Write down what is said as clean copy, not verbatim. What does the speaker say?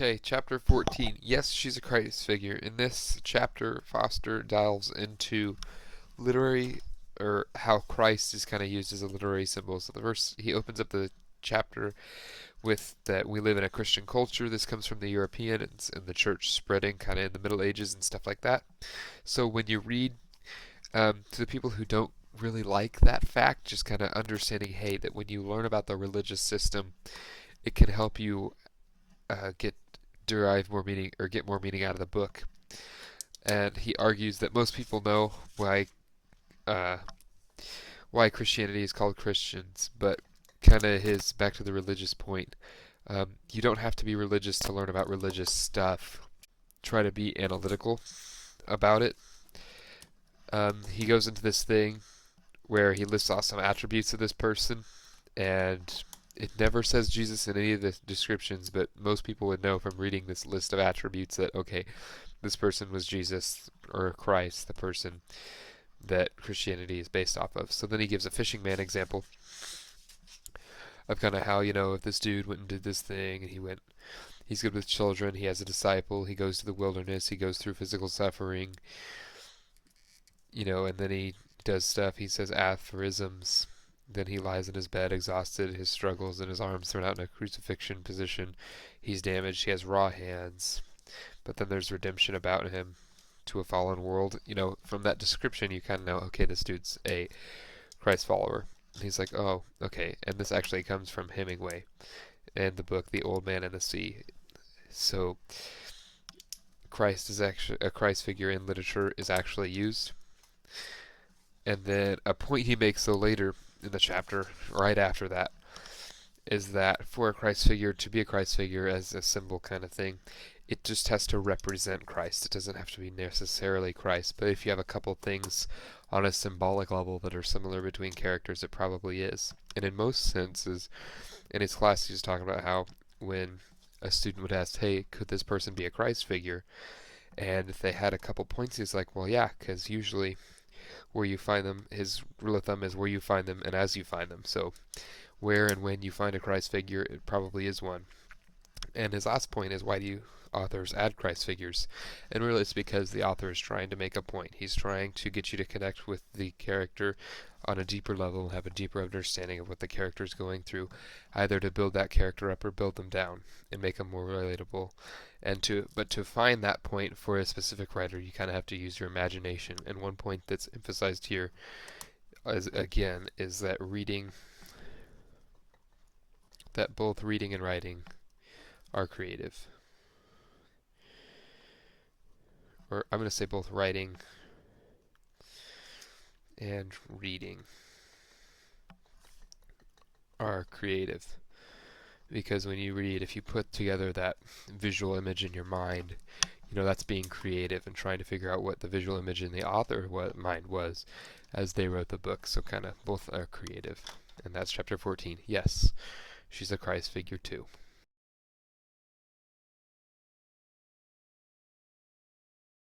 Okay, chapter 14. Yes, she's a Christ figure. In this chapter, Foster delves into literary, or how Christ is kind of used as a literary symbol. So the verse, he opens up the chapter with that we live in a Christian culture. This comes from the European and the church spreading kind of in the Middle Ages and stuff like that. So when you read to the people who don't really like that fact, just kind of understanding, hey, that when you learn about the religious system, it can help you get derive more meaning or get more meaning out of the book. And he argues that most people know uh, why Christianity is called Christians, but kind of his back to the religious point. You don't have to be religious to learn about religious stuff. Try to be analytical about it. He goes into this thing where he lists off some attributes of this person, and it never says Jesus in any of the descriptions, but most people would know from reading this list of attributes that, okay, this person was Jesus or Christ, the person that Christianity is based off of. So then he gives a fishing man example of kind of how, if this dude went and did this thing and he's good with children, he has a disciple, he goes to the wilderness, he goes through physical suffering, and then he does stuff, he says aphorisms, then he lies in his bed exhausted, his struggles, and his arms thrown out in a crucifixion position. He's damaged, he has raw hands, but then there's redemption about him to a fallen world. From that description, you kind of know, okay, this dude's a Christ follower. And he's like, oh, okay. And this actually comes from Hemingway and the book The Old Man and the Sea. So Christ is actually a Christ figure in literature is actually used. And then a point he makes so later in the chapter, right after that, is that for a Christ figure to be a Christ figure as a symbol kind of thing, it just has to represent Christ. It doesn't have to be necessarily Christ. But if you have a couple things on a symbolic level that are similar between characters, it probably is. And in most senses, in his class, he's talking about how when a student would ask, hey, could this person be a Christ figure? And if they had a couple points, he's like, well, yeah, because usually where you find them, his rule of thumb is where you find them and as you find them. So where and when you find a Christ figure, it probably is one. And his last point is, why do authors add Christ figures? And really it's because the author is trying to make a point. He's trying to get you to connect with the character on a deeper level and have a deeper understanding of what the character is going through, either to build that character up or build them down and make them more relatable. But to find that point for a specific writer, you kind of have to use your imagination. And one point that's emphasized here is that both reading and writing are creative. Or I'm going to say both writing and reading are creative. Because when you read, if you put together that visual image in your mind, that's being creative and trying to figure out what the visual image in the author's mind was as they wrote the book. So kind of both are creative. And that's chapter 14. Yes, she's a Christ figure too.